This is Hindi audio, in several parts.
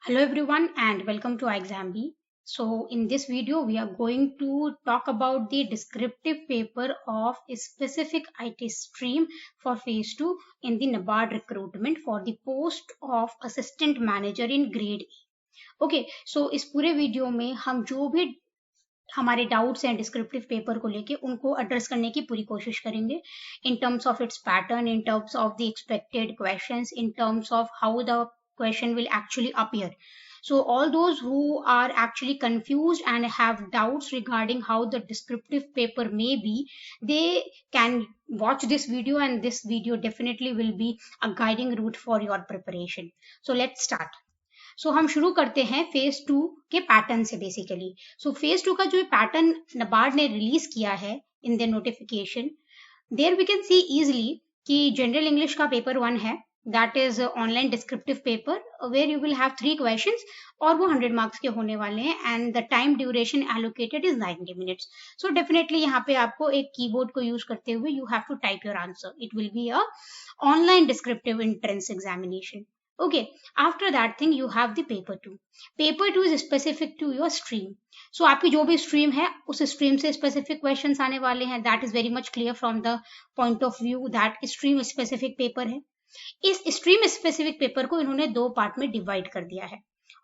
Hello everyone and welcome to ixamBee. So in this video we are going to talk about the descriptive paper of a specific IT stream for phase 2 in the NABARD recruitment for the post of assistant manager in grade A. Okay, so इस पूरे वीडियो में हम जो भी हमारे डाउट्स हैं डिस्क्रिप्टिव पेपर को लेके उनको एड्रेस करने की पूरी कोशिश करेंगे in terms of its pattern, in terms of the expected questions, in terms of how the question will actually appear. So all those who are actually confused and have doubts regarding how the descriptive paper may be, they can watch this video and this video definitely will be a guiding route for your preparation. So let's start. सो हम शुरू करते हैं फेज 2 के पैटर्न से बेसिकली. सो फेज 2 का जो पैटर्न नबार्ड ने रिलीज किया है in the notification, there we can see easily कि जनरल इंग्लिश का पेपर 1 है, that is online descriptive paper where you will have 3 questions और वो 100 मार्क्स के होने वाले हैं and the time duration allocated is 90 minutes. So definitely यहाँ पे आपको एक कीबोर्ड को यूज करते हुए you have to type your answer. It will be a online descriptive entrance examination. Okay, after that thing you have the paper 2. Paper 2 is specific to your stream. So आपकी जो भी stream है उस stream से specific questions आने वाले हैं. That is very much clear from the point of view that stream specific paper है. इस stream specific paper को इन्होंने दो पार्ट में डिवाइड कर दिया है.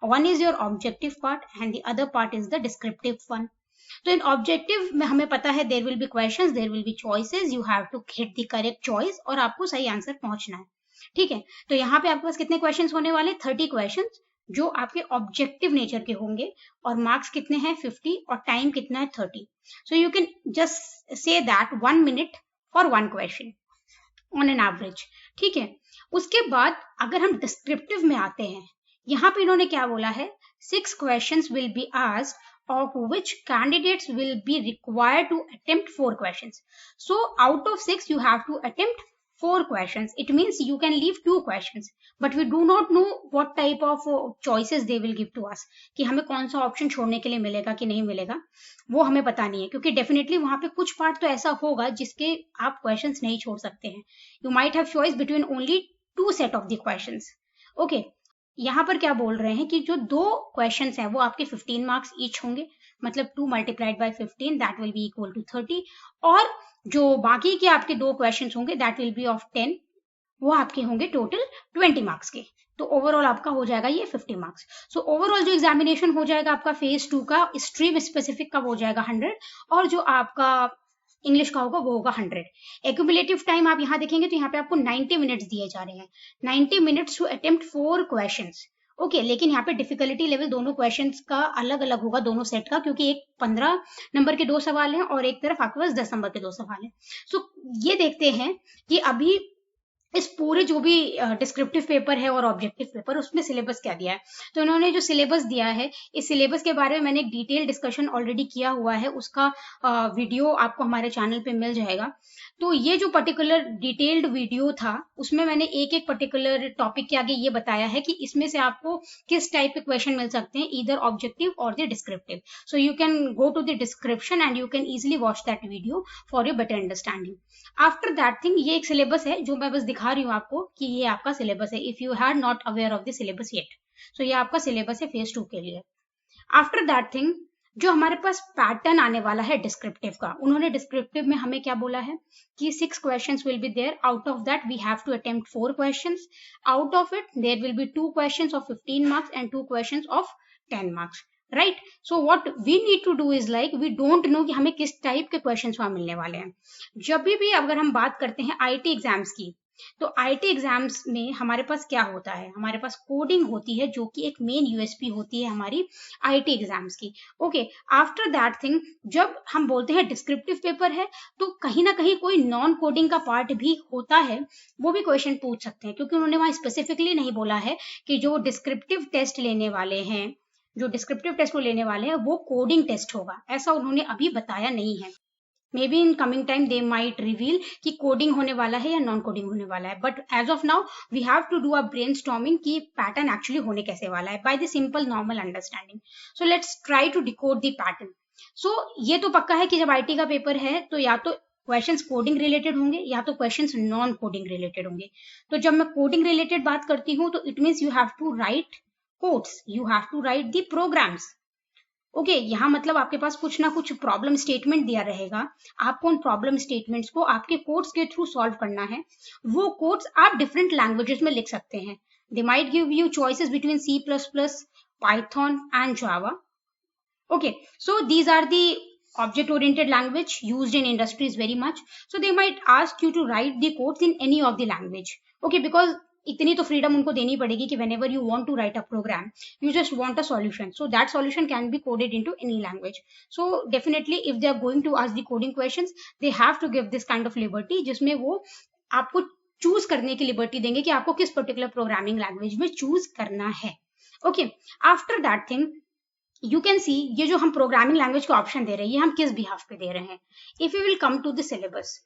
One is your objective part and the other part is the descriptive one. तो इन ऑब्जेक्टिव में हमें पता है there will be questions, there will be choices, you have to hit the correct choice और आपको सही आंसर पहुंचना है. ठीक है, तो यहाँ पे आपके पास कितने क्वेश्चंस होने वाले? 30 क्वेश्चंस जो आपके ऑब्जेक्टिव नेचर के होंगे और मार्क्स कितने हैं? 50 और टाइम कितना है? 30. सो you can just say that 1 minute for 1 question on an average. ठीक है, उसके बाद अगर हम डिस्क्रिप्टिव में आते हैं, यहाँ पे इन्होंने क्या बोला है? 6 questions will be asked of which candidates will be required to attempt 4 questions. So out of 6 you have to attempt 4 questions. It means you can leave 2 questions, but we do not know what type of choices they will give to us. कि हमें कौन सा ऑप्शन छोड़ने के लिए मिलेगा कि नहीं मिलेगा वो हमें पता नहीं है, क्योंकि डेफिनेटली वहां पे कुछ पार्ट तो ऐसा होगा जिसके आप क्वेश्चंस नहीं छोड़ सकते हैं. You might have choice between only 2 set of the questions. Okay, यहाँ पर क्या बोल रहे हैं कि जो 2 क्वेश्चंस हैं वो आपके 15 मार्क्स ईच होंगे, मतलब 2 multiplied by 15 that will be equal to 30. और जो बाकी के आपके 2 क्वेश्चंस होंगे दैट विल बी ऑफ 10, वो आपके होंगे टोटल 20 मार्क्स के. तो ओवरऑल आपका हो जाएगा ये 50 मार्क्स. सो ओवरऑल जो एग्जामिनेशन हो जाएगा आपका फेज 2 का स्ट्रीम स्पेसिफिक का वो हो जाएगा 100 और जो आपका इंग्लिश का होगा वो होगा 100. एक्यूमुलेटिव टाइम आप यहाँ देखेंगे तो यहाँ पे आपको 90 मिनट्स दिए जा रहे हैं. 90 minutes to attempt 4 questions. Okay, लेकिन यहाँ पे डिफिकल्टी लेवल दोनों क्वेश्चंस का अलग अलग होगा, दोनों सेट का, क्योंकि एक 15 नंबर के 2 सवाल हैं और एक तरफ आपके पास 10 नंबर के 2 सवाल हैं. सो ये देखते हैं कि अभी इस पूरे जो भी डिस्क्रिप्टिव पेपर है और ऑब्जेक्टिव पेपर उसमें सिलेबस क्या दिया है. तो इन्होंने जो सिलेबस दिया है, इस सिलेबस के बारे में मैंने एक डिटेल डिस्कशन ऑलरेडी किया हुआ है, उसका वीडियो आपको हमारे चैनल पे मिल जाएगा. तो ये जो पर्टिकुलर डिटेल्ड वीडियो था उसमें मैंने एक एक पर्टिकुलर टॉपिक के आगे ये बताया है कि इसमें से आपको किस टाइप के क्वेश्चन मिल सकते हैं, ईदर ऑब्जेक्टिव और the descriptive. So you can go to the description and you can easily watch that video for your better understanding. After that thing ये एक सिलेबस है जो मैं बस दिखा रही हूँ आपको कि ये आपका सिलेबस है. If you had not aware of the syllabus yet, so ये आपका सिलेबस है फेज 2 के लिए. आफ्टर दैट थिंग जो हमारे पास पैटर्न आने वाला है डिस्क्रिप्टिव का, उन्होंने डिस्क्रिप्टिव में हमें क्या बोला है कि 6 questions will be there. Out of that we have to attempt 4 questions. Out of it there will be 2 questions of 15 marks and 2 questions of 10 marks. Right, so what we need to do is like we don't know कि हमें किस टाइप के क्वेश्चंस वहां मिलने वाले हैं. जब भी अगर हम बात करते हैं आईटी एग्जाम्स की, तो आईटी एग्जाम्स में हमारे पास क्या होता है? हमारे पास कोडिंग होती है जो कि एक मेन यूएसपी होती है हमारी आईटी एग्जाम्स की. ओके, आफ्टर दैट थिंग जब हम बोलते हैं डिस्क्रिप्टिव पेपर है तो कहीं ना कहीं कोई नॉन कोडिंग का पार्ट भी होता है, वो भी क्वेश्चन पूछ सकते हैं, क्योंकि उन्होंने वहां स्पेसिफिकली नहीं बोला है कि जो डिस्क्रिप्टिव टेस्ट लेने वाले हैं, जो डिस्क्रिप्टिव टेस्ट को लेने वाले हैं वो कोडिंग टेस्ट होगा, ऐसा उन्होंने अभी बताया नहीं है. May be in coming time they might reveal कि कोडिंग होने वाला है या नॉन कोडिंग होने वाला है, but as of now we have to do a brainstorming कि पैटर्न एक्चुअली होने कैसे वाला है by the simple normal understanding. So let's try to decode the pattern. So ये तो पक्का है कि जब आईटी का पेपर है तो या तो क्वेश्चंस कोडिंग रिलेटेड होंगे या तो क्वेश्चंस नॉन कोडिंग रिलेटेड होंगे. तो जब मैं कोडिंग रिलेटेड बात करती हूँ तो it means you have to write codes, you have to write the programs. Okay, यहाँ मतलब आपके पास कुछ ना कुछ प्रॉब्लम स्टेटमेंट दिया रहेगा, आपको उन प्रॉब्लम स्टेटमेंट्स को आपके कोड्स के थ्रू सॉल्व करना है। वो कोड्स आप डिफरेंट लैंग्वेजेस में लिख सकते हैं। They might give you choices between C++, Python and Java. Okay, so these are the object oriented language used in industries very much. So they might ask you to write the codes in any of the language. Okay, because इतनी तो फ्रीडम उनको देनी पड़ेगी कि whenever you want to write a program, you just want a solution. So that solution can be coded into any language. So definitely if they are going to ask the coding questions, they have to give this kind of liberty जिसमें वो आपको चूज करने की लिबर्टी देंगे कि आपको किस पर्टिकुलर प्रोग्रामिंग लैंग्वेज में चूज करना है। Okay, after that thing you can see ये जो हम प्रोग्रामिंग लैंग्वेज का ऑप्शन दे रहे हैं ये हम किस बिहाफ पे दे रहे हैं। If you will come to the syllabus,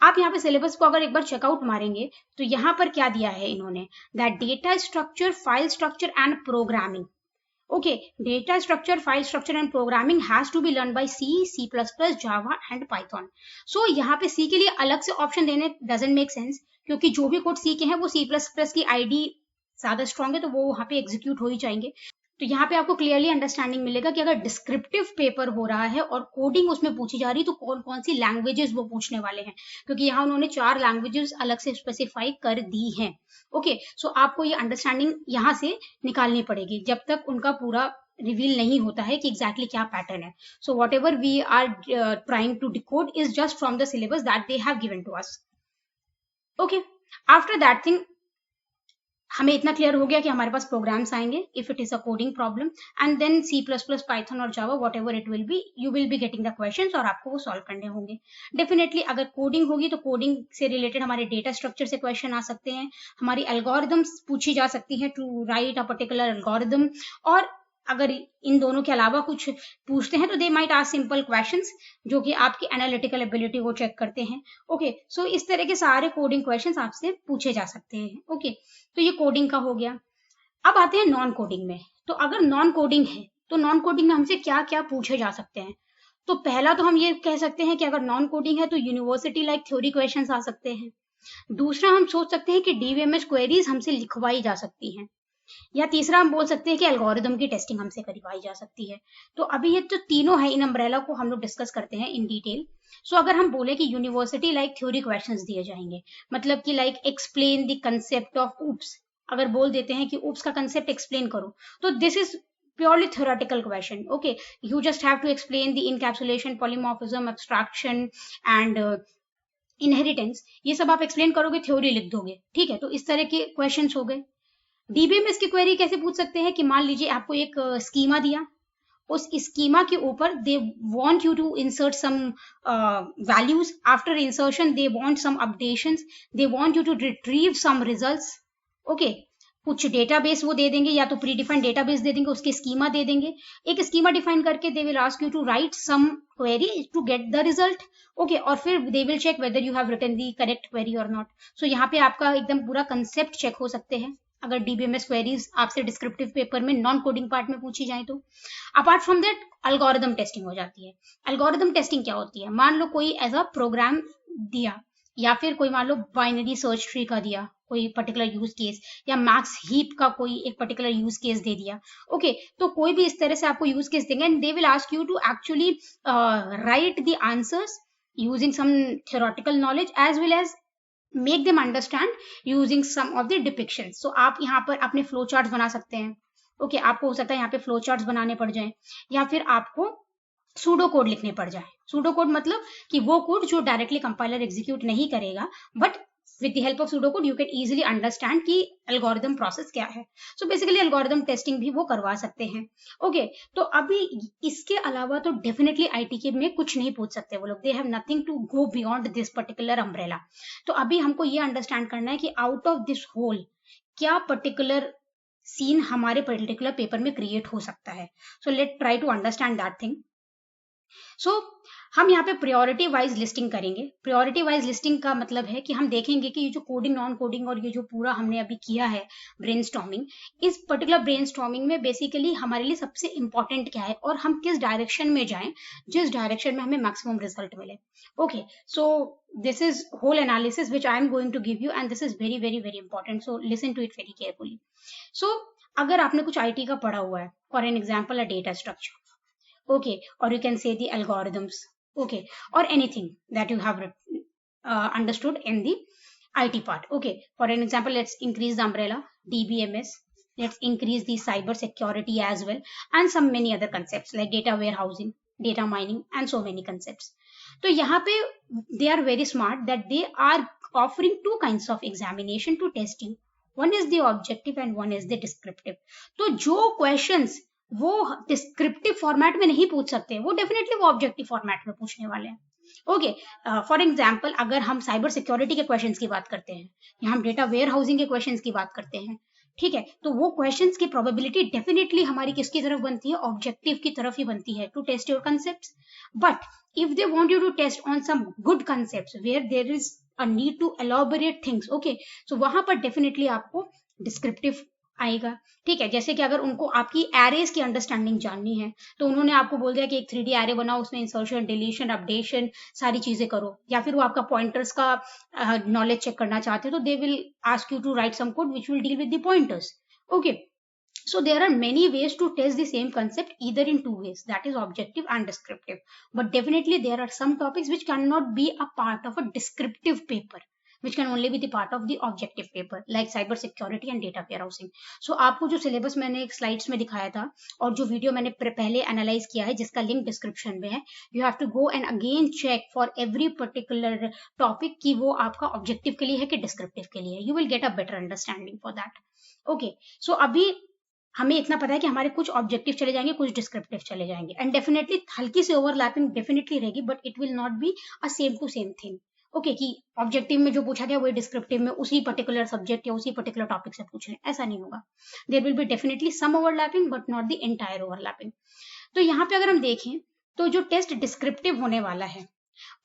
आप यहाँ पे सिलेबस को अगर एक बार चेकआउट मारेंगे तो यहाँ पर क्या दिया है इन्होंने, that data structure, file structure and programming. Okay, data structure, file structure and programming has to be learn by C++, Java and Python. So यहाँ पे C के लिए अलग से ऑप्शन देने डजंट मेक सेंस, क्योंकि जो भी कोड C के हैं वो C++ की आईडी ज्यादा स्ट्रॉन्ग है तो वो वहां पे एग्जीक्यूट हो ही जाएंगे। तो यहाँ पे आपको क्लियरली अंडरस्टैंडिंग मिलेगा कि अगर डिस्क्रिप्टिव पेपर हो रहा है और कोडिंग उसमें पूछी जा रही है तो कौन कौन सी लैंग्वेजेस वो पूछने वाले हैं, क्योंकि यहाँ उन्होंने 4 लैंग्वेजेस अलग से स्पेसिफाई कर दी हैं। ओके, सो आपको ये अंडरस्टैंडिंग यहाँ से निकालनी पड़ेगी जब तक उनका पूरा रिवील नहीं होता है कि एग्जैक्टली क्या पैटर्न है। So whatever we are trying to decode is just from the syllabus that they have given to us. Okay, after that thing हमें इतना क्लियर हो गया कि हमारे पास प्रोग्राम्स आएंगे if it is a coding problem, and then C++, Python और Java whatever it will be, you will be getting the questions और आपको वो सॉल्व करने होंगे। डेफिनेटली अगर कोडिंग होगी तो कोडिंग से रिलेटेड हमारे डेटा स्ट्रक्चर से क्वेश्चन आ सकते हैं, हमारी एल्गोरिदम्स पूछी जा सकती है to write a particular algorithm, और अगर इन दोनों के अलावा कुछ पूछते हैं तो they might ask simple questions जो कि आपकी एनालिटिकल एबिलिटी को चेक करते हैं। ओके, सो इस तरह के सारे कोडिंग क्वेश्चंस आपसे पूछे जा सकते हैं। ओके, तो ये कोडिंग का हो गया। अब आते हैं नॉन कोडिंग में। तो अगर नॉन कोडिंग है तो नॉन कोडिंग में हमसे क्या क्या पूछे जा सकते हैं। तो पहला तो हम ये कह सकते हैं कि अगर नॉन कोडिंग है तो यूनिवर्सिटी लाइक थ्योरी क्वेश्चंस आ सकते हैं। दूसरा हम सोच सकते हैं कि डीबीएमएस क्वेरीज हमसे लिखवाई जा सकती हैं, या तीसरा हम बोल सकते हैं कि एल्गोरिदम की टेस्टिंग हमसे करवाई जा सकती है। तो अभी ये तो तीनों है, इन अम्ब्रेला को हम लोग डिस्कस करते हैं इन डिटेल। सो अगर हम बोले कि यूनिवर्सिटी लाइक थ्योरी क्वेश्चंस दिए जाएंगे, मतलब कि like explain the concept of oops, अगर बोल देते हैं कि ऊप्स का कंसेप्ट एक्सप्लेन करो, तो this is purely theoretical question. Okay, you just have to explain the encapsulation, polymorphism, abstraction and inheritance. ये सब आप एक्सप्लेन करोगे, थ्योरी लिख दोगे, ठीक है। तो इस तरह के क्वेश्चंस हो गए। डीबीएमएस की क्वेरी कैसे पूछ सकते हैं कि मान लीजिए आपको एक स्कीमा दिया, उस स्कीमा के ऊपर they want you to insert some values, after insertion they want some updations, they want you to retrieve some results. Okay, कुछ डेटाबेस वो दे देंगे, या तो प्री डिफाइंड डेटाबेस दे देंगे, उसकी स्कीमा दे देंगे, एक स्कीमा डिफाइन करके they will ask you to write some query to get the result. Okay, और फिर they will check whether you have written the correct query और नॉट। सो यहाँ पे आपका एकदम पूरा कंसेप्ट चेक हो सकते हैं अगर डीबीएमएस क्वेरीज आपसे डिस्क्रिप्टिव पेपर में नॉन कोडिंग पार्ट में पूछी जाए तो। Apart from that algorithm testing हो जाती है। एल्गोरिदम टेस्टिंग क्या होती है, मान लो कोई एज अ प्रोग्राम दिया, या फिर कोई मान लो बाइनरी सर्च ट्री का दिया कोई पर्टिकुलर यूज केस, या मैक्स हीप का कोई एक पर्टिकुलर यूज केस दे दिया। ओके, तो कोई भी इस तरह से आपको यूज केस देंगे and they will ask you to actually write the answers using some theoretical knowledge as well as make them understand using some of the depictions. So आप यहाँ पर अपने फ्लो चार्ट्स बना सकते हैं। ओके, आपको हो सकता है यहाँ पे फ्लो चार्ट्स बनाने पड़ जाए, या फिर आपको सूडो कोड लिखने पड़ जाए। सूडो कोड मतलब कि वो कोड जो डायरेक्टली कंपाइलर एग्जीक्यूट नहीं करेगा, but with the help of pseudocode you can easily understand कि एल्गोरिदम प्रोसेस क्या है। सो बेसिकली एल्गोरिदम टेस्टिंग भी वो करवा सकते हैं। ओके, तो अभी इसके अलावा तो डेफिनेटली आईटी के में कुछ नहीं पूछ सकते वो लोग, they have nothing to go beyond this particular umbrella. तो अभी हमको ये अंडरस्टैंड करना है कि आउट ऑफ दिस होल क्या पर्टिकुलर सीन हमारे पर्टिकुलर पेपर में क्रिएट हो सकता है। So let try to understand that thing. So हम यहाँ पे प्रायोरिटी वाइज लिस्टिंग करेंगे। प्रायोरिटी वाइज लिस्टिंग का मतलब है कि हम देखेंगे कि ये जो कोडिंग, नॉन कोडिंग और ये जो पूरा हमने अभी किया है ब्रेनस्टॉर्मिंग, इस पर्टिकुलर ब्रेनस्टॉर्मिंग में बेसिकली हमारे लिए सबसे इंपॉर्टेंट क्या है और हम किस डायरेक्शन में जाएं जिस डायरेक्शन में हमें मैक्सिमम रिजल्ट मिले। Okay, so this is whole analysis which I am going to give you and this is very very very important, so listen to it very carefully. So अगर आपने कुछ IT का पढ़ा हुआ है, for an example a data structure, okay, or you can say the algorithms, okay, or anything that you have understood in the IT part. Okay, for an example, let's increase the umbrella DBMS, let's increase the cyber security as well, and some many other concepts like data warehousing, data mining, and so many concepts. तो यहाँ पे they are very smart that they are offering two kinds of examination to test you. One is the objective and one is the descriptive. तो जो questions वो डिस्क्रिप्टिव फॉर्मेट में नहीं पूछ सकते, वो डेफिनेटली वो ऑब्जेक्टिव फॉर्मेट में पूछने वाले हैं. ओके, फॉर एग्जाम्पल अगर हम साइबर सिक्योरिटी के क्वेश्चंस की बात करते हैं या हम डेटा वेयर हाउसिंग के क्वेश्चंस की बात करते हैं, ठीक है, तो वो क्वेश्चंस की प्रोबेबिलिटी डेफिनेटली हमारी किसकी तरफ बनती है, ऑब्जेक्टिव की तरफ ही बनती है, to test your concepts. But if they want you to test on some good concepts where there is a need to elaborate things, okay, so वहां पर डेफिनेटली आपको डिस्क्रिप्टिव आएगा. ठीक है, जैसे कि अगर उनको आपकी एरेज की अंडरस्टैंडिंग जाननी है तो उन्होंने आपको बोल दिया कि एक 3D एरे बनाओ, उसमें इंसर्शन, डिलीशन, अपडेशन सारी चीजें करो, या फिर वो आपका पॉइंटर्स का नॉलेज चेक करना चाहते हैं तो they will ask you to write some code which will deal with the pointers. Okay, so there are many ways to test the same concept, either in two ways, that is objective and descriptive. But definitely there are some topics which cannot be a part of a descriptive paper, which can only be the part of the objective paper, like cyber security and data warehousing. So आपको जो सिलेबस मैंने एक स्लाइड्स में दिखाया था और जो वीडियो मैंने पहले एनालाइज किया है जिसका लिंक डिस्क्रिप्शन में है, you have to go and again check for every particular topic कि वो आपका ऑब्जेक्टिव के लिए है कि डिस्क्रिप्टिव के लिए. You will get a better understanding for that. Okay, so अभी हमें इतना पता है कि हमारे कुछ ऑब्जेक्टिव चले जाएंगे, कुछ डिस्क्रिप्टिव चले जाएंगे, एंड डेफिनेटली हल्की सी ओवरलैपिंग डेफिनेटली रहेगी, but it will not be a same to same thing. Okay, कि ऑब्जेक्टिव में जो पूछा गया वही डिस्क्रिप्टिव में उसी पर्टिकुलर सब्जेक्ट या उसी पर्टिकुलर टॉपिक से पूछ रहे हैं, ऐसा नहीं होगा. There will be definitely some overlapping but not the entire overlapping. तो यहाँ पे अगर हम देखें तो जो टेस्ट डिस्क्रिप्टिव होने वाला है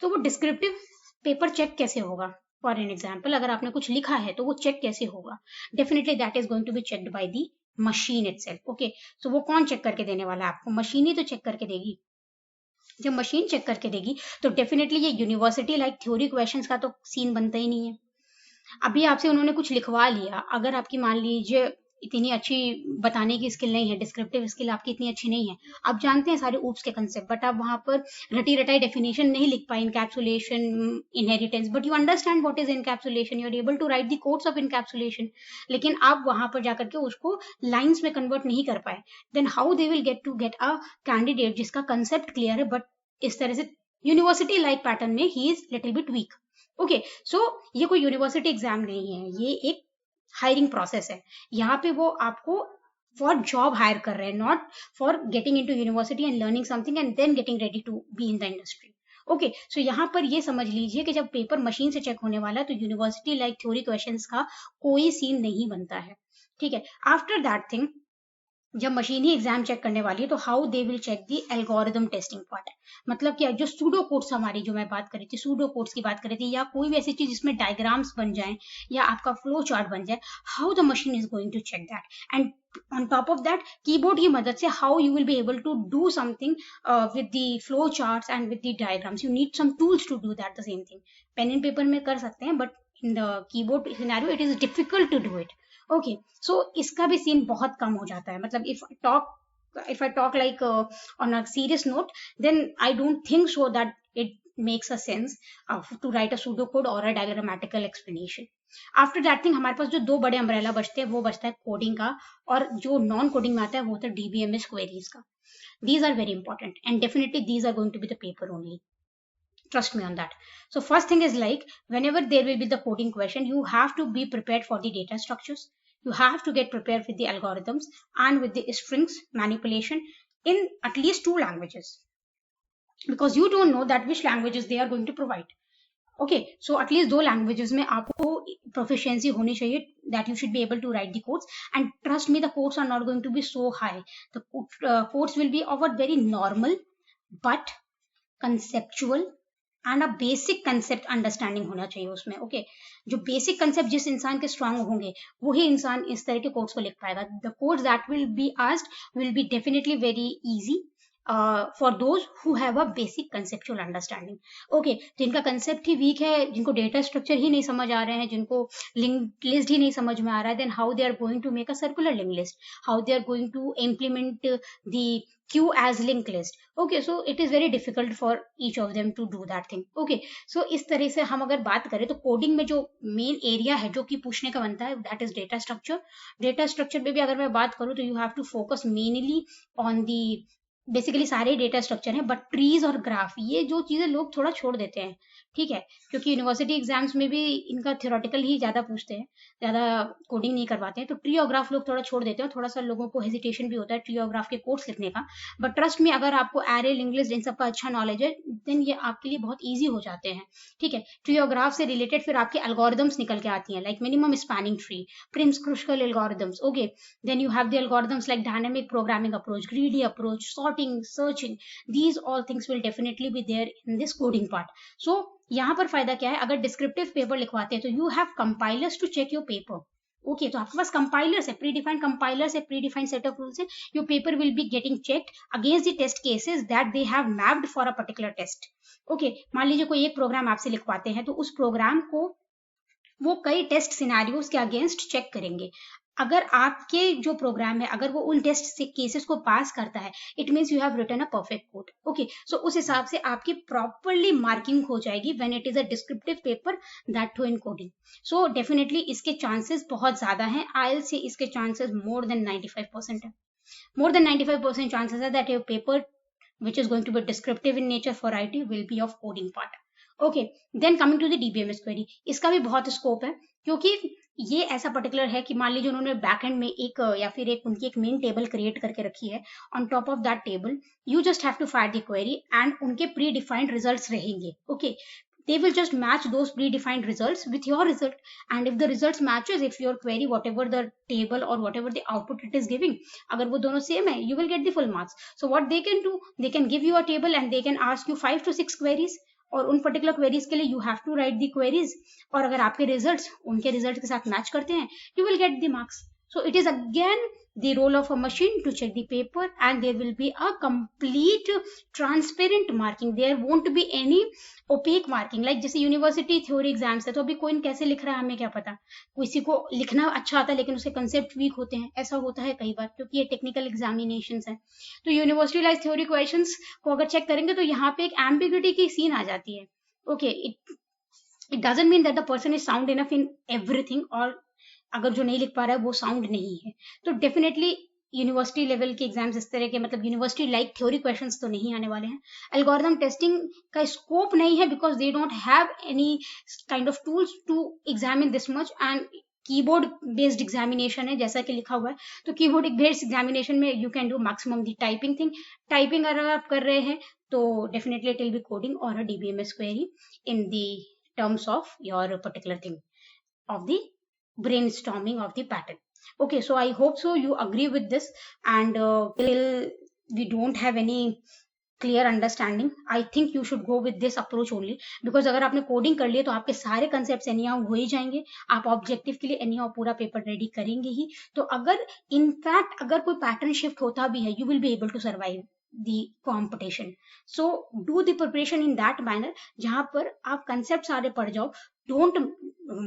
तो वो डिस्क्रिप्टिव पेपर चेक कैसे होगा. फॉर एन एग्जाम्पल अगर आपने कुछ लिखा है तो वो चेक कैसे होगा. Definitely that is going to be checked by the machine itself. Okay, so वो कौन चेक करके देने वाला है आपको, मशीन ही तो चेक करके देगी. जब मशीन चेक करके देगी तो डेफिनेटली ये यूनिवर्सिटी लाइक थ्योरी क्वेश्चंस का तो सीन बनता ही नहीं है. अभी आपसे उन्होंने कुछ लिखवा लिया, अगर आपकी मान लीजिए इतनी अच्छी बताने की स्किल नहीं है, डिस्क्रिप्टिव स्किल आपकी इतनी अच्छी नहीं है, आप जानते हैं सारे ऊप्स के कंसेप्ट, बट आप वहां पर रटी रटाई डेफिनेशन नहीं लिख पाए, encapsulation, inheritance, but you understand what is encapsulation, you are able to write the codes of encapsulation, लेकिन आप वहां पर जाकर के उसको लाइन्स में कन्वर्ट नहीं कर पाए, then how they will get a candidate जिसका कंसेप्ट क्लियर है बट इस तरह से यूनिवर्सिटी लाइक पैटर्न में ही is little bit weak. Okay, so ये कोई यूनिवर्सिटी एग्जाम नहीं है, ये एक हायरिंग प्रोसेस है. यहाँ पे वो आपको फॉर जॉब हायर कर रहे हैं, not for getting into university and learning something and then getting ready to be in the industry. Okay, so यहाँ पर ये समझ लीजिए कि जब पेपर मशीन से चेक होने वाला है तो यूनिवर्सिटी लाइक थ्योरी क्वेश्चंस का कोई सीन नहीं बनता है. ठीक है, आफ्टर दैट थिंग जब मशीन ही एग्जाम चेक करने वाली है तो how they will check the algorithm testing part है. मतलब क्या, जो सूडो कोड्स हमारी जो मैं बात करी थी, सूडो कोड्स की बात करी थी, या कोई भी ऐसी चीज जिसमें डायग्राम्स बन जाए या आपका फ्लो चार्ट बन जाए, how the machine is going to check that. And on top of that keyboard की मदद से how you will be able to do something with the flow charts and with the diagrams. You need some tools to do that. The same thing pen and paper में कर सकते हैं, but in the keyboard scenario it is difficult to do it. Okay, so इसका भी सीन बहुत कम हो जाता है. मतलब if I talk like on a serious note, then I don't think so that it makes a sense to write a pseudocode or a diagrammatical explanation. After that thing हमारे पास जो दो बड़े अम्ब्रेला बचते हैं वो बचता है कोडिंग का, और जो नॉन कोडिंग में आता है वो होता है डीबीएमएस क्वेरीज का. These are very important and definitely these are going to be the paper only. Trust me on that. So first thing is like whenever there will be the coding question, you have to be prepared for the data structures. You have to get prepared with the algorithms and with the strings manipulation in at least two languages, because you don't know that which languages they are going to provide. Okay, so at least दो लैंग्वेजेस में आपको प्रोफिशिएंसी होनी चाहिए, that you should be able to write the codes. And trust me, the codes are not going to be so high. The codes will be of a very normal but conceptual and a basic concept understanding होना चाहिए उसमें. ओके, जो बेसिक कंसेप्ट जिस इंसान के स्ट्रांग होंगे वही इंसान इस तरह के कोड्स को लिख पाएगा. The codes that will be asked will be definitely very easy for those who have a basic conceptual understanding. Okay, जिनका कंसेप्ट ही वीक है, जिनको डेटा स्ट्रक्चर ही नहीं समझ आ रहे हैं, जिनको लिंक लिस्ट ही नहीं समझ में आ रहा है, then how they are going to make a circular link list, how they are going to implement the queue as linked list. Okay, so it is very difficult for each of them to do that thing. Okay, so इस तरह से हम अगर बात करें तो कोडिंग में जो मेन एरिया है जो कि पूछने का बनता है, that is data structure. Data structure में भी अगर मैं बात करूं तो you have to focus mainly on the, basically सारे डेटा स्ट्रक्चर हैं, बट ट्रीज और ग्राफ ये जो चीजें लोग थोड़ा छोड़ देते हैं. ठीक है, क्योंकि यूनिवर्सिटी एग्जाम्स में भी इनका थियोरेटिकल ही ज्यादा पूछते हैं, ज्यादा कोडिंग नहीं करवाते हैं. तो ट्री और ग्राफ लोग थोड़ा छोड़ देते हैं, थोड़ा सा लोगों को हेजिटेशन भी होता है ट्री और ग्राफ के कोड्स लिखने का. बट ट्रस्ट में, अगर आपको एरे, लिंक लिस्ट इन सबका अच्छा नॉलेज है, देन ये आपके लिए बहुत ईजी हो जाते हैं. ठीक है, ट्री और ग्राफ से रिलेटेड फिर आपके एल्गोरिदम्स निकल के आती हैं, like minimum spanning tree, Prim's Kruskal algorithms. Okay, then you have the algorithms like dynamic programming approach, greedy approach, sorting, searching. these all things will definitely be there in this coding part. So यहाँ पर फायदा क्या है, अगर डिस्क्रिप्टिव पेपर लिखवाते हैं तो you have compilers to check your paper. Okay, तो आपके पास कंपाइलर्स है, प्री डिफाइंड कंपाइलर्स है, predefined set of rules है. Your paper will be getting checked against the test cases that they have mapped for a particular test. Okay, मान लीजिए कोई एक प्रोग्राम आपसे लिखवाते हैं, तो उस प्रोग्राम को वो कई टेस्ट सिनारियोज के अगेंस्ट चेक करेंगे. अगर आपके जो प्रोग्राम है, अगर वो उन टेस्ट केसेस को पास करता है, it means you have written a perfect code. Okay, so उस हिसाब से आपकी प्रॉपरली मार्किंग हो जाएगी when it is a descriptive paper, that too in coding. So definitely इसके चांसेस बहुत ज्यादा हैं. आई से इसके चांसेस मोर देन 95% है. More than 95% chances are that your paper which is going to be descriptive in nature for IT will be of coding part. Okay, then coming to the DBMS query, इसका भी बहुत स्कोप है, क्योंकि ये ऐसा पर्टिकुलर है कि मान लीजिए उन्होंने बैकएंड में एक या फिर एक उनकी एक मेन टेबल क्रिएट करके रखी है. On top of that table you just have to fire the query and उनके प्री डिफाइंड रिजल्ट्स रहेंगे. Okay, they will just match those predefined results with your result, and if the results matches, if your query, whatever the table or whatever the output it is giving, agar wo dono same hai, you will get the full marks. So what they can do, they can give you a table and they can ask you 5 to 6 queries, और उन पर्टिकुलर क्वेरीज के लिए you have to write the queries, और अगर आपके रिजल्ट्स उनके रिजल्ट के साथ मैच करते हैं, you will get the marks. So it is again the role of a machine to check the paper, and there will be a complete transparent marking. There won't be any opaque marking. like जैसे यूनिवर्सिटी थ्योरी एग्जाम्स है, तो अभी कोई कैसे लिख रहा है हमें क्या पता. किसी को लिखना अच्छा आता है लेकिन उसके कंसेप्ट वीक होते हैं, ऐसा होता है कई बार, क्योंकि ये टेक्निकल एग्जामिनेशन है. तो यूनिवर्सिटी लाइज थ्योरी क्वेश्चंस को अगर चेक करेंगे तो यहाँ पे एक एम्बिग्यूटी की सीन आ जाती है. Okay, it doesn't mean that the person is sound enough in everything, और अगर जो नहीं लिख पा रहा है वो साउंड नहीं है. तो डेफिनेटली यूनिवर्सिटी लेवल के एग्जाम्स इस तरह के, मतलब यूनिवर्सिटी लाइक थ्योरी क्वेश्चंस तो नहीं आने वाले हैं. एल्गोरिथम टेस्टिंग का स्कोप नहीं है, because they don't have any kind of tools to examine this much. And keyboard based examination है जैसा कि लिखा हुआ है, तो कीबोर्ड बेस्ड एग्जामिनेशन में you can do maximum the typing thing. Typing अगर आप कर रहे हैं तो definitely it will be coding और a DBMS query in the terms of your particular thing of the brainstorming of the pattern. Okay, so I hope so you agree with this, and till we don't have any clear understanding, I think you should go with this approach only, because अगर आपने कोडिंग कर लिया तो आपके सारे कंसेप्ट एनीहाउ हो ही जाएंगे. आप ऑब्जेक्टिव के लिए एनीहाउ पूरा पेपर रेडी करेंगे ही. तो अगर इनफैक्ट अगर कोई पैटर्न शिफ्ट होता भी है, you will be able to survive the competition. So do the preparation in that manner, जहां पर आप कंसेप्ट सारे पढ़ जाओ. डोंट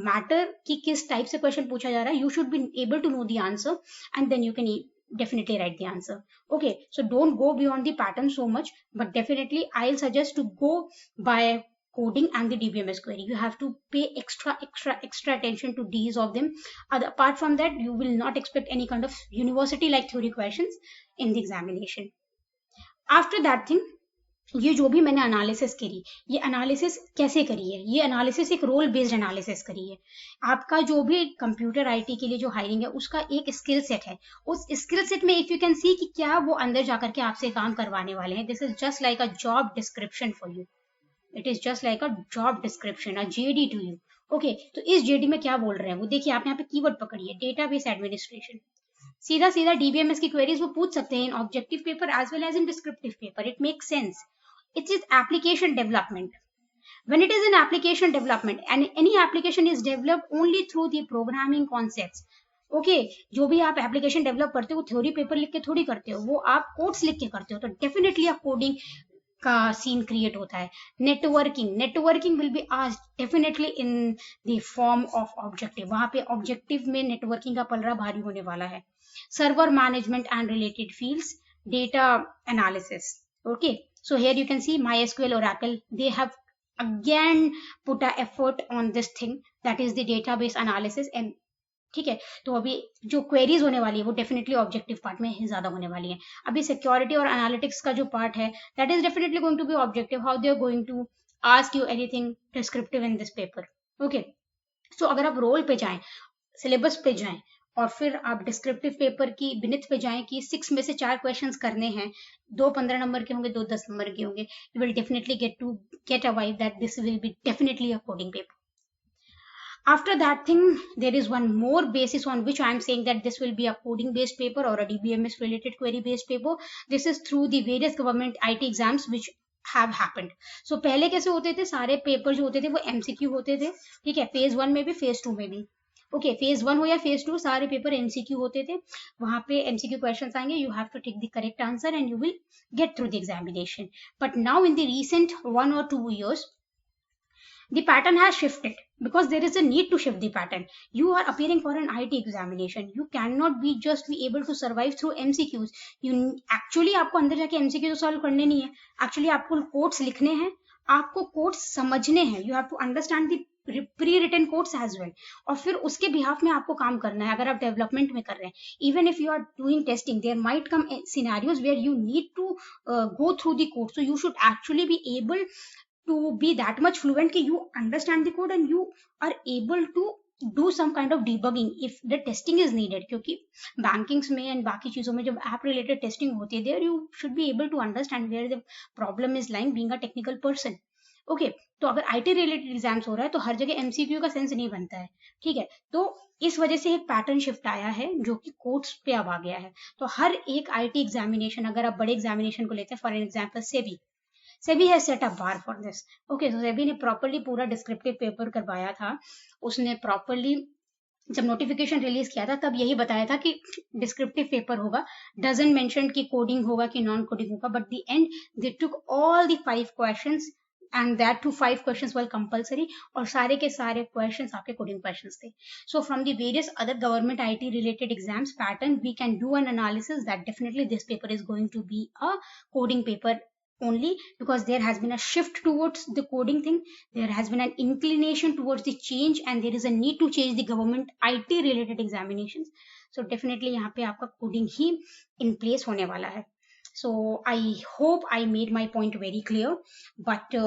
मैटर कि किस टाइप से क्वेश्चन पूछा जा रहा है, you should be able to know the answer and then you can definitely write the answer. Okay, so don't go beyond the pattern so much, but definitely I'll suggest to go by coding and the DBMS query. You have to pay extra attention to these of them. Apart from that, you will not expect any kind of university like theory questions in the examination. After that thing, ये जो भी मैंने एनालिसिस करी, ये एनालिसिस कैसे करी है, ये एनालिसिस एक रोल बेस्ड एनालिसिस करी है. आपका जो भी कंप्यूटर आईटी के लिए जो हायरिंग है उसका एक स्किल सेट है. उस स्किल सेट में इफ यू कैन सी कि क्या वो अंदर जाकर के आपसे काम करवाने वाले हैं, this is just like a job description for you. It is just like a job description, a JD to you. Okay, तो इस जेडी में क्या बोल रहे हैं वो देखिए. आप यहाँ पे कीवर्ड पकड़िए, डेटाबेस एडमिनिस्ट्रेशन. सीधा सीधा डीबीएमएस की क्वेरीज वो पूछ सकते हैं in objective paper as well as in descriptive paper. It makes sense. It is application development. When it is in application development, and any application is developed only through the programming concepts, okay जो भी आप एप्लीकेशन डेवलप करते हो वो थ्योरी पेपर लिख के थोड़ी करते हो, वो आप कोड्स लिख के करते हो, तो डेफिनेटली आप कोडिंग का सीन क्रिएट होता है. Networking will be asked definitely in the form of objective. वहां पे ऑब्जेक्टिव में नेटवर्किंग का पलड़ा भारी होने वाला है. Server management and related fields, data analysis. Okay so here you can see MySQL, Oracle, they have again put a effort on this thing, that is the database analysis. and ठीक है, तो अभी जो क्वेरीज होने वाली है वो डेफिनेटली ऑब्जेक्टिव पार्ट में ज्यादा होने वाली है. अभी सिक्योरिटी और एनालिटिक्स का जो पार्ट है that is definitely going to be objective. How they are going to ask you anything descriptive in this paper. Okay so अगर आप रोल पे जाएं, सिलेबस पे जाएं और फिर आप डिस्क्रिप्टिव पेपर की बिनित पे जाएं कि 6 में से 4 क्वेश्चंस करने हैं, 2 15 नंबर के होंगे, 2 10 नंबर के होंगे, you will definitely get a vibe that this will be definitely a coding paper. After that thing, there is one more basis on which I am saying that this will be a coding based paper or a DBMS related query based paper. This is through the various government IT exams which have happened. So पहले कैसे होते थे, सारे पेपर जो होते थे वो MCQ होते थे. ठीक है, फेज 1 में भी फेज 2 में भी. ओके फेज 1 हो या फेज 2, सारे पेपर MCQ होते थे. वहां पे MCQ क्वेश्चंस आएंगे, you have to take the correct answer and you will get through the examination. But now in the recent 1 or 2 years, the pattern has shifted because there is a need to shift the pattern. You are appearing for an IT examination. You cannot be just be able to survive through MCQs. You actually आपको अंदर जाके MCQ सॉल्व करने नहीं है. Actually आपको कोड्स लिखने हैं, आपको कोड्स समझने हैं. You have to understand the prewritten codes as well, और फिर उसके बिहाफ में आपको काम करना है. अगर आप डेवलपमेंट में कर रहे हैं, even if you are doing testing, there might come scenarios where you need to go through the code. So you should actually be able to be that much fluent कि you understand the code and you are able to do some kind of debugging if the testing is needed. क्योंकि बैंकिंग्स में एंड बाकी चीजों में जब ऐप रिलेटेड टेस्टिंग होती है, there you should be able to understand where the problem is lying being a technical person. Okay तो अगर IT रिलेटेड एग्जाम्स हो रहा है तो हर जगह MCQ का सेंस नहीं बनता है. ठीक है, तो इस वजह से एक पैटर्न शिफ्ट आया है जो कि कोड्स पे अब आ गया है. तो हर एक IT एग्जामिनेशन, अगर आप बड़े एग्जामिनेशन को लेते हैं, for example SEBI has set a bar for this. Okay तो सेबी ने प्रॉपर्ली पूरा डिस्क्रिप्टिव पेपर करवाया था. उसने प्रॉपर्ली जब नोटिफिकेशन रिलीज किया था तब यही बताया था कि डिस्क्रिप्टिव पेपर होगा. डजंट मेंशन कि कोडिंग होगा कि नॉन कोडिंग होगा, but the and they took all the 5 questions and that to 5 questions were compulsory, और सारे के सारे questions आपके coding questions थे. So from the various other government IT related exams pattern, we can do an analysis that definitely this paper is going to be a coding paper only, because there has been a shift towards the coding thing, there has been an inclination towards the change, and there is a need to change the government IT related examinations. So definitely यहाँ पे आपका coding ही in place होने वाला है. So I hope I made my point very clear, but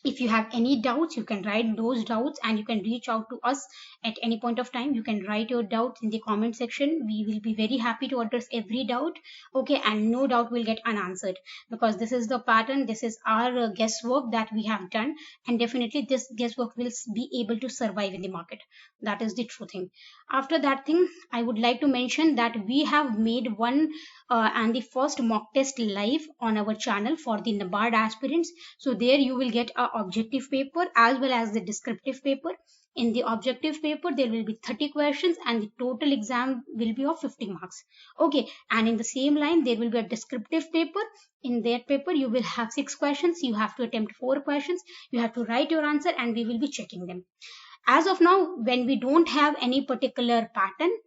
if you have any doubts, you can write those doubts and you can reach out to us at any point of time. You can write your doubts in the comment section. We will be very happy to address every doubt. Okay, and no doubt will get unanswered, because this is the pattern, this is our guesswork that we have done, and definitely this guesswork will be able to survive in the market. That is the true thing. After that thing, I would like to mention that we have made one and the first mock test live on our channel for the NABARD aspirants. So there you will get a objective paper as well as the descriptive paper. In the objective paper, there will be 30 questions and the total exam will be of 50 marks. Okay, and in the same line, there will be a descriptive paper. In that paper, you will have 6 questions. You have to attempt 4 questions. You have to write your answer and we will be checking them. As of now, when we don't have any particular pattern,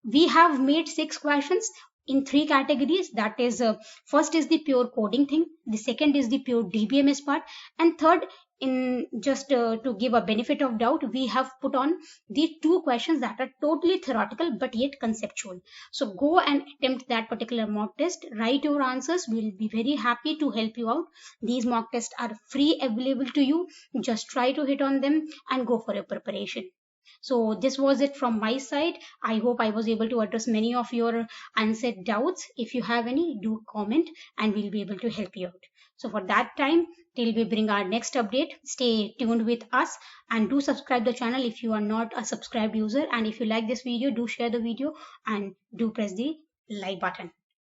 we have made 6 questions in 3 categories. That is, first is the pure coding thing, the second is the pure DBMS part, and third, in just to give a benefit of doubt, we have put on the 2 questions that are totally theoretical but yet conceptual. So go and attempt that particular mock test, write your answers. We will be very happy to help you out. These mock tests are free, available to you. Just try to hit on them and go for your preparation. So this was it from my side. I hope I was able to address many of your unsaid doubts. If you have any, do comment and we'll be able to help you out. So for that time, till we bring our next update, stay tuned with us and do subscribe the channel if you are not a subscribed user. And if you like this video, do share the video and do press the like button.